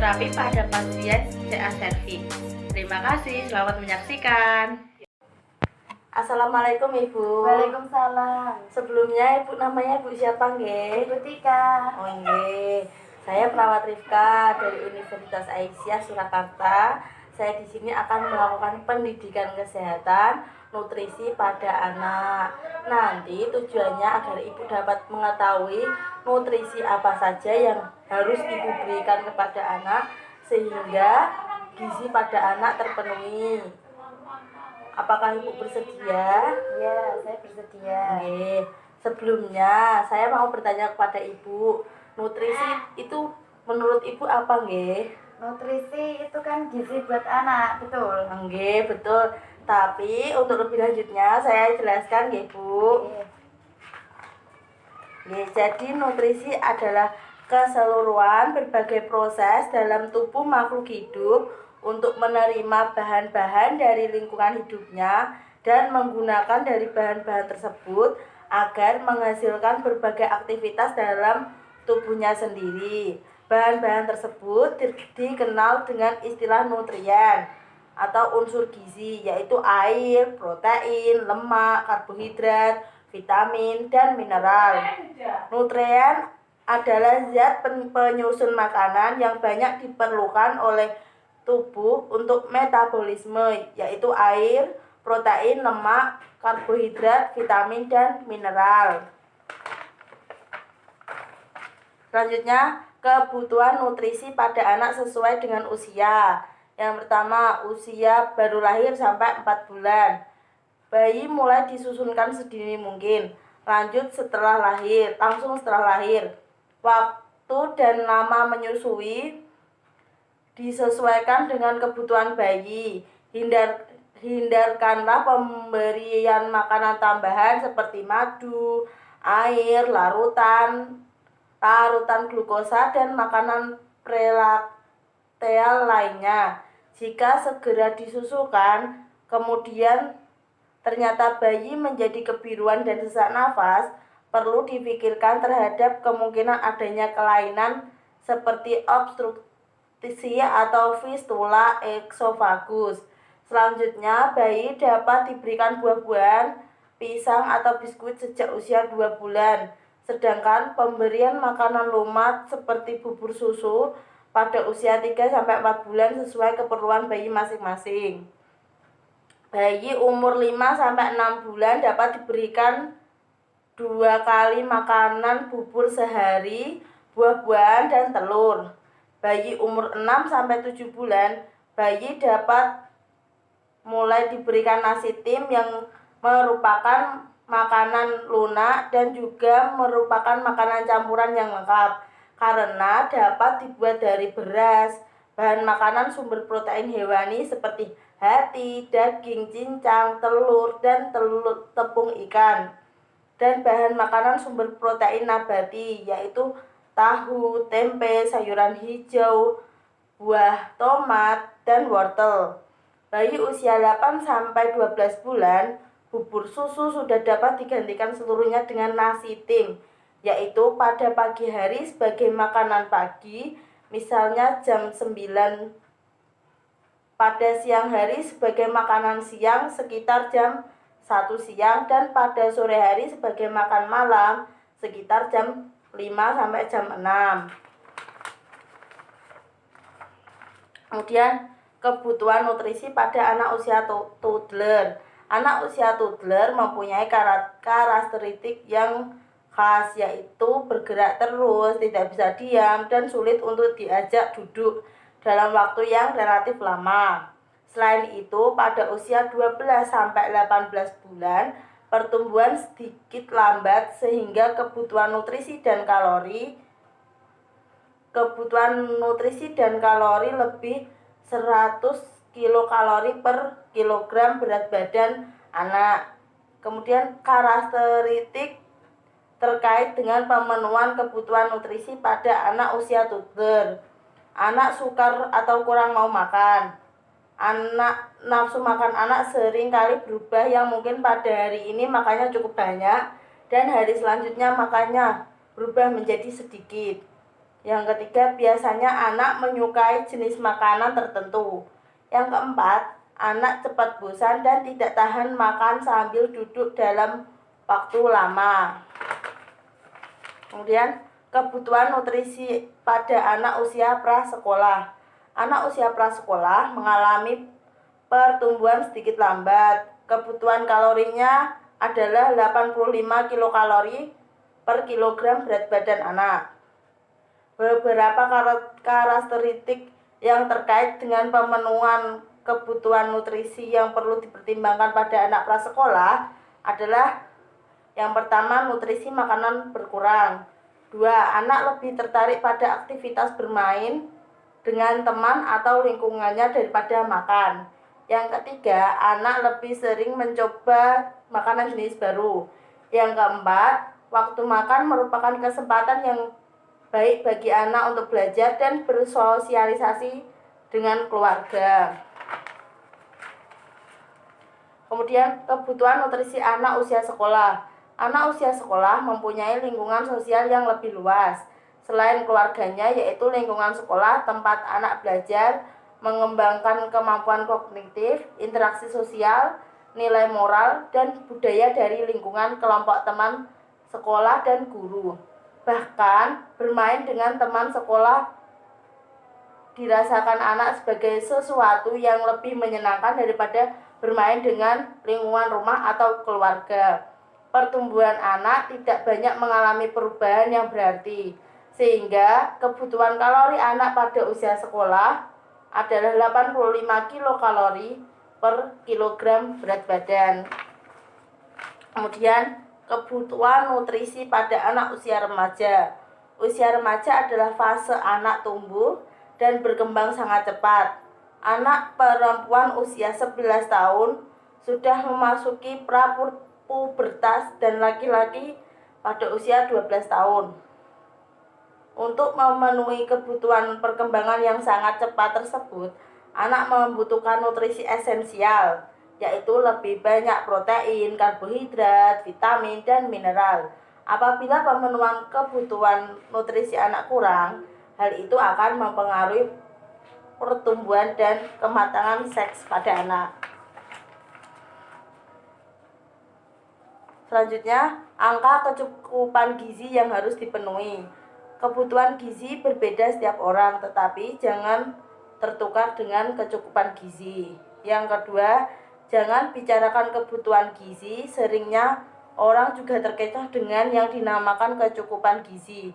terapi pada pasien CA cervix. Terima kasih, selamat menyaksikan. Assalamualaikum Ibu. Waalaikumsalam. Sebelumnya Ibu namanya Ibu siapa nggih? Ibu Tika. Oh nggih. Saya perawat Rifka dari Universitas Aisyah Surakarta. Saya di sini akan melakukan pendidikan kesehatan nutrisi pada anak. Nanti tujuannya agar Ibu dapat mengetahui nutrisi apa saja yang harus Ibu berikan kepada anak sehingga gizi pada anak terpenuhi. Apakah Ibu bersedia? Ya, saya bersedia. Oke. Sebelumnya saya mau bertanya kepada Ibu, nutrisi itu menurut Ibu apa nggih? Nutrisi itu kan gizi buat anak, betul? Nggih, betul. Tapi untuk lebih lanjutnya saya jelaskan nggih, Bu. Nggih, jadi nutrisi adalah keseluruhan berbagai proses dalam tubuh makhluk hidup untuk menerima bahan-bahan dari lingkungan hidupnya dan menggunakan dari bahan-bahan tersebut agar menghasilkan berbagai aktivitas dalam tubuhnya sendiri. Bahan-bahan tersebut dikenal dengan istilah nutrien atau unsur gizi, yaitu air, protein, lemak, karbohidrat, vitamin, dan mineral. Nutrien adalah zat penyusun makanan yang banyak diperlukan oleh tubuh untuk metabolisme, yaitu air, protein, lemak, karbohidrat, vitamin, dan mineral. Selanjutnya, kebutuhan nutrisi pada anak sesuai dengan usia. Yang pertama, usia baru lahir sampai 4 bulan. Bayi mulai disusunkan sedini mungkin. Lanjut langsung setelah lahir. Waktu dan lama menyusui disesuaikan dengan kebutuhan bayi. Hindarkanlah pemberian makanan tambahan seperti madu, air, larutan glukosa, dan makanan prelakteal lainnya. Jika segera disusukan, kemudian ternyata bayi menjadi kebiruan dan sesak nafas, perlu dipikirkan terhadap kemungkinan adanya kelainan seperti obstruksi atau fistula esofagus. Selanjutnya, bayi dapat diberikan buah-buahan, pisang atau biskuit sejak usia 2 bulan. Sedangkan pemberian makanan lumat seperti bubur susu pada usia 3-4 bulan sesuai keperluan bayi masing-masing. Bayi umur 5-6 bulan dapat diberikan 2 kali makanan bubur sehari, buah-buahan, dan telur. Bayi umur 6-7 bulan, bayi dapat mulai diberikan nasi tim yang merupakan makanan lunak dan juga merupakan makanan campuran yang lengkap karena dapat dibuat dari beras. Bahan makanan sumber protein hewani seperti hati, daging, cincang, telur, dan tepung ikan. Dan bahan makanan sumber protein nabati yaitu tahu, tempe, sayuran hijau, buah tomat, dan wortel. Bayi usia 8-12 bulan, bubur susu sudah dapat digantikan seluruhnya dengan nasi tim, yaitu pada pagi hari sebagai makanan pagi, misalnya jam 9. Pada siang hari sebagai makanan siang sekitar jam 1 siang, dan pada sore hari sebagai makan malam sekitar jam 5 sampai jam 6. Kemudian kebutuhan nutrisi pada anak usia toddler. Anak usia toddler mempunyai karakteristik yang khas, yaitu bergerak terus, tidak bisa diam, dan sulit untuk diajak duduk dalam waktu yang relatif lama. Selain itu, pada usia 12-18 bulan, pertumbuhan sedikit lambat sehingga kebutuhan nutrisi dan kalori lebih 100 kilokalori per kilogram berat badan anak. Kemudian karakteristik terkait dengan pemenuhan kebutuhan nutrisi pada anak usia toddler. Anak sukar atau kurang mau makan. Nafsu makan anak sering kali berubah, yang mungkin pada hari ini makannya cukup banyak dan hari selanjutnya makannya berubah menjadi sedikit. Yang ketiga, biasanya anak menyukai jenis makanan tertentu. Yang keempat, anak cepat bosan dan tidak tahan makan sambil duduk dalam waktu lama. Kemudian, kebutuhan nutrisi pada anak usia prasekolah. Anak usia prasekolah mengalami pertumbuhan sedikit lambat. Kebutuhan kalorinya adalah 85 kilokalori per kilogram berat badan anak. Beberapa karakteristik yang terkait dengan pemenuhan kebutuhan nutrisi yang perlu dipertimbangkan pada anak prasekolah adalah: yang pertama, nutrisi makanan berkurang. 2. Anak lebih tertarik pada aktivitas bermain dengan teman atau lingkungannya daripada makan. Yang ketiga, anak lebih sering mencoba makanan jenis baru. Yang keempat, waktu makan merupakan kesempatan yang baik bagi anak untuk belajar dan bersosialisasi dengan keluarga. Kemudian, kebutuhan nutrisi anak usia sekolah. Anak usia sekolah mempunyai lingkungan sosial yang lebih luas selain keluarganya, yaitu lingkungan sekolah tempat anak belajar, mengembangkan kemampuan kognitif, interaksi sosial, nilai moral, dan budaya dari lingkungan kelompok teman sekolah dan guru. Bahkan, bermain dengan teman sekolah dirasakan anak sebagai sesuatu yang lebih menyenangkan daripada bermain dengan lingkungan rumah atau keluarga. Pertumbuhan anak tidak banyak mengalami perubahan yang berarti, sehingga kebutuhan kalori anak pada usia sekolah adalah 85 kilokalori per kilogram berat badan. Kemudian, kebutuhan nutrisi pada anak usia remaja. Usia remaja adalah fase anak tumbuh dan berkembang sangat cepat. Anak perempuan usia 11 tahun sudah memasuki prapubertas dan laki-laki pada usia 12 tahun. Untuk memenuhi kebutuhan perkembangan yang sangat cepat tersebut, anak membutuhkan nutrisi esensial, yaitu lebih banyak protein, karbohidrat, vitamin, dan mineral. Apabila pemenuhan kebutuhan nutrisi anak kurang, hal itu akan mempengaruhi pertumbuhan dan kematangan seks pada anak. Selanjutnya, angka kecukupan gizi yang harus dipenuhi. Kebutuhan gizi berbeda setiap orang, tetapi jangan tertukar dengan kecukupan gizi. Yang kedua, jangan bicarakan kebutuhan gizi, seringnya orang juga terkecoh dengan yang dinamakan kecukupan gizi.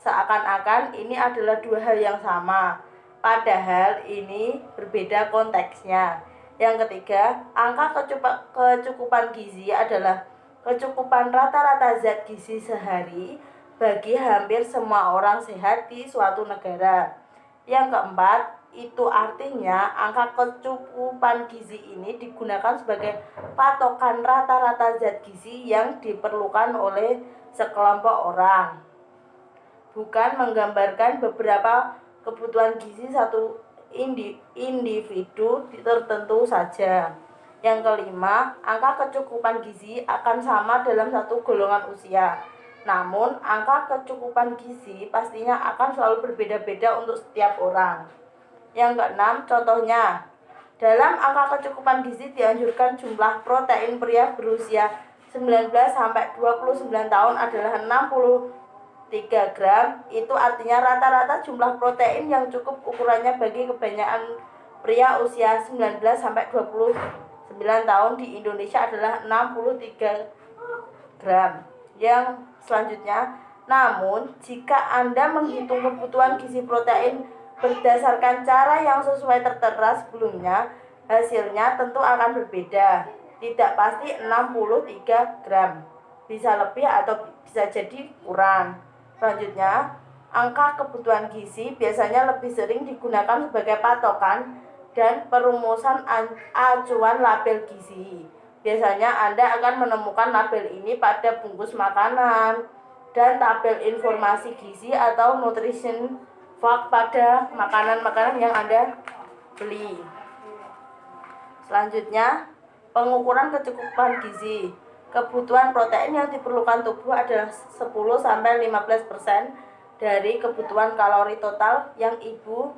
Seakan-akan ini adalah dua hal yang sama, padahal ini berbeda konteksnya. Yang ketiga, angka kecukupan gizi adalah kecukupan rata-rata zat gizi sehari bagi hampir semua orang sehat di suatu negara. Yang keempat, itu artinya angka kecukupan gizi ini digunakan sebagai patokan rata-rata zat gizi yang diperlukan oleh sekelompok orang, bukan menggambarkan beberapa kebutuhan gizi satu individu tertentu saja. Yang kelima, angka kecukupan gizi akan sama dalam satu golongan usia. Namun, angka kecukupan gizi pastinya akan selalu berbeda-beda untuk setiap orang. Yang keenam, contohnya, dalam angka kecukupan gizi dianjurkan jumlah protein pria berusia 19-29 tahun adalah 63 gram. Itu artinya rata-rata jumlah protein yang cukup ukurannya bagi kebanyakan pria usia 19-29 tahun di Indonesia adalah 63 gram. Yang selanjutnya, namun jika Anda menghitung kebutuhan gizi protein berdasarkan cara yang sesuai tertera sebelumnya, hasilnya tentu akan berbeda. Tidak pasti 63 gram, bisa lebih atau bisa jadi kurang. Selanjutnya, angka kebutuhan gizi biasanya lebih sering digunakan sebagai patokan dan perumusan acuan label gizi. Biasanya Anda akan menemukan label ini pada bungkus makanan dan tabel informasi gizi atau nutrition fact pada makanan-makanan yang Anda beli. Selanjutnya, pengukuran kecukupan gizi. Kebutuhan protein yang diperlukan tubuh adalah 10-15% dari kebutuhan kalori total yang ibu.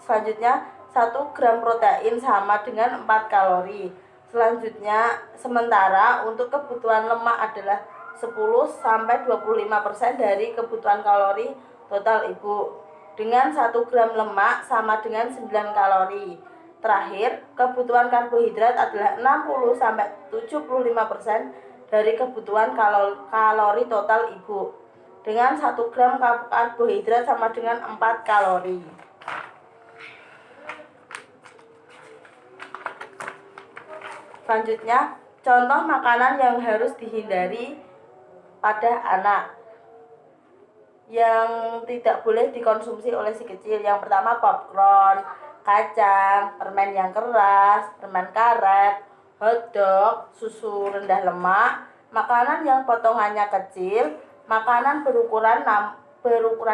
Selanjutnya, 1 gram protein sama dengan 4 kalori. Selanjutnya, sementara untuk kebutuhan lemak adalah 10-25% dari kebutuhan kalori total ibu. Dengan 1 gram lemak sama dengan 9 kalori. Terakhir, kebutuhan karbohidrat adalah 60-75% dari kebutuhan kalori total ibu. Dengan 1 gram karbohidrat sama dengan 4 kalori. Selanjutnya, contoh makanan yang harus dihindari pada anak yang tidak boleh dikonsumsi oleh si kecil. Yang pertama, popcorn, kacang, permen yang keras, permen karet, hotdog, susu rendah lemak, makanan yang potongannya kecil, makanan berukuran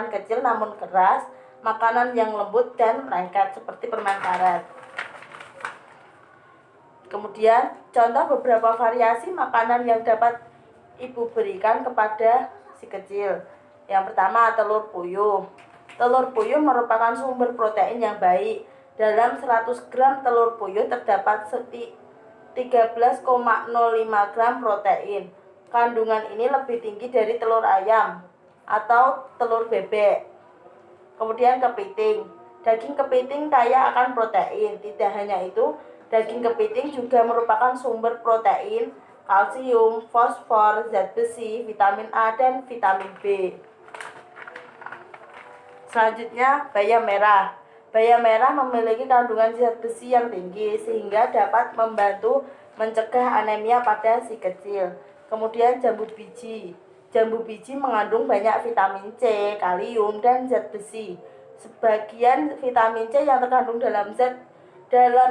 kecil namun keras, makanan yang lembut dan lengket seperti permen karet. Kemudian, contoh beberapa variasi makanan yang dapat ibu berikan kepada si kecil. Yang pertama, telur puyuh. Telur puyuh merupakan sumber protein yang baik. Dalam 100 gram telur puyuh terdapat 13,05 gram protein. Kandungan ini lebih tinggi dari telur ayam atau telur bebek. Kemudian kepiting. Daging kepiting kaya akan protein. Tidak hanya itu, daging kepiting juga merupakan sumber protein, kalsium, fosfor, zat besi, vitamin A, dan vitamin B. Selanjutnya, bayam merah. Bayam merah memiliki kandungan zat besi yang tinggi sehingga dapat membantu mencegah anemia pada si kecil. Kemudian jambu biji. Jambu biji mengandung banyak vitamin C, kalium, dan zat besi. Sebagian vitamin C yang terkandung dalam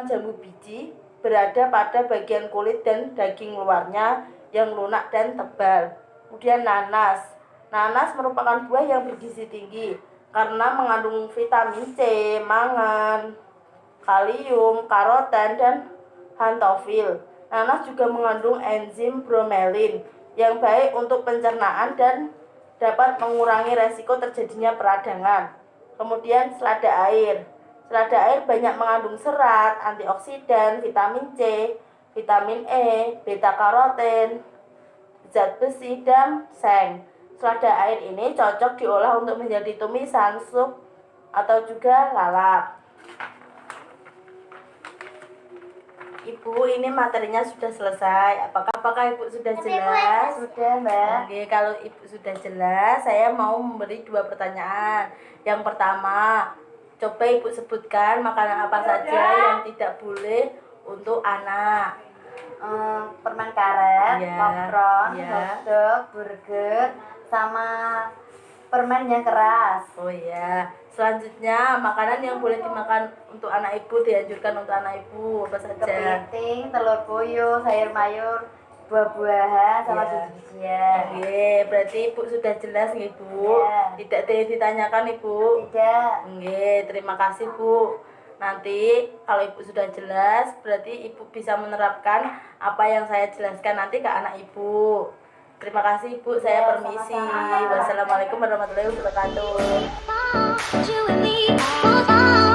jambu biji berada pada bagian kulit dan daging luarnya yang lunak dan tebal. Kemudian nanas. Nanas merupakan buah yang bergizi tinggi karena mengandung vitamin C, mangan, kalium, karoten, dan hantofil. Nanas juga mengandung enzim bromelin yang baik untuk pencernaan dan dapat mengurangi resiko terjadinya peradangan. Kemudian selada air. Selada air banyak mengandung serat, antioksidan, vitamin C, vitamin E, beta karoten, zat besi, dan seng. Selada air ini cocok diolah untuk menjadi tumisan, sup, atau juga lalap. Ibu, ini materinya sudah selesai. Apakah Ibu sudah jelas? Sudah, Mbak. Oke, kalau Ibu sudah jelas, saya mau memberi 2 pertanyaan. Yang pertama, coba Ibu sebutkan makanan apa saja yang tidak boleh untuk anak. Permen karet, Iya, popcorn, iya. hotdog, burger, sama permen yang keras. Oh iya. Selanjutnya, makanan yang boleh dimakan untuk anak Ibu, dianjurkan untuk anak Ibu apa saja? Kepiting, telur puyuh, sayur mayur, buah-buahan, sama Iya. biji-bijian. Oke, berarti Ibu sudah jelas nggih, Bu? Iya. Tidak ditanyakan, Ibu? Tidak. Oke, terima kasih, Bu. Nanti kalau Ibu sudah jelas, berarti Ibu bisa menerapkan apa yang saya jelaskan nanti ke anak Ibu. Terima kasih, Ibu. Saya Ya, permisi. sama-sama. Wassalamualaikum warahmatullahi wabarakatuh. You and me, both on